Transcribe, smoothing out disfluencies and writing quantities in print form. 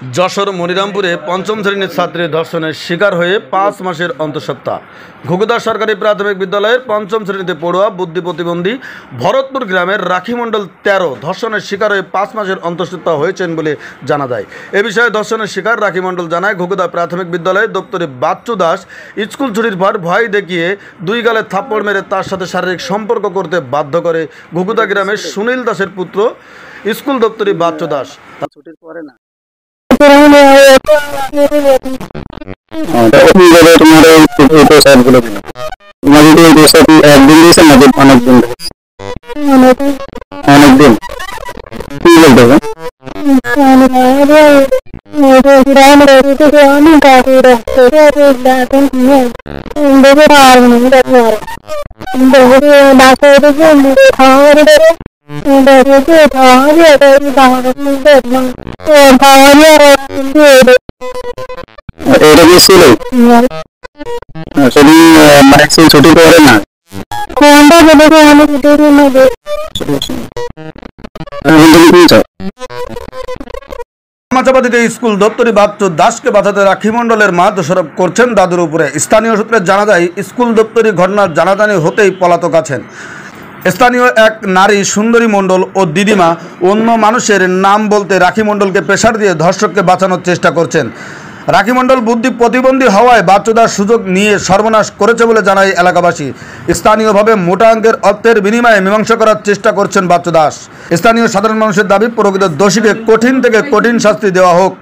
যশোর মনিরামপুরে পঞ্চম শ্রেণীর ছাত্রী ধর্ষণের শিকার হয়ে ৫ মাসের অন্তঃসত্ত্বা। ঘুঘুদা সরকারি প্রাথমিক বিদ্যালয়ের পঞ্চম শ্রেণীতে পড়ুয়া বুদ্ধি প্রতিবন্ধী ভরতপুর গ্রামের রাখি মণ্ডল ১৩ ধর্ষণের শিকার হয়ে ৫ মাসের অন্তঃসত্ত্বা হয়েছেন বলে জানা যায়। এ বিষয়ে ধর্ষণের শিকার রাখি মণ্ডল জানায়, ঘুঘুদা প্রাথমিক বিদ্যালয়ের দপ্তরে বাচ্চু দাস স্কুল ছুটির পর ভয় দেখিয়ে ২ গালে থাপ্পড় মেরে তার সাথে শারীরিক সম্পর্ক করতে বাধ্য করে ঘুঘুদা গ্রামের সুনীল দাসের পুত্র স্কুল দপ্তরি বাচ্চু দাস। ছুটির পরে না ছুটি পড়ে না মাচাপাতিতে স্কুল দপ্তরি বাচ্চু দাসকে বাঁচাতে রাখি মণ্ডলের মা দোষারোপ করছেন দাদুর উপরে। স্থানীয় সূত্রে জানা যায়, স্কুল দপ্তরি ঘটনার জানাজানি হতেই পলাতক আছেন। স্থানীয় এক নারী সুন্দরী মণ্ডল ও দিদিমা অন্য মানুষের নাম বলতে রাখি মণ্ডলকে প্রেসার দিয়ে ধর্ষককে বাঁচানোর চেষ্টা করছেন। রাখি মণ্ডল বুদ্ধি প্রতিবন্ধী হওয়ায় বাচ্চুদার সুযোগ নিয়ে সর্বনাশ করেছে বলে জানায় এলাকাবাসী। স্থানীয়ভাবে মোটা অঙ্কের অর্থের বিনিময়ে মীমাংসা করার চেষ্টা করছেন বাচ্চু দাস। স্থানীয় সাধারণ মানুষের দাবি, প্রকৃত দোষীকে কঠিন থেকে কঠিন শাস্তি দেওয়া হোক।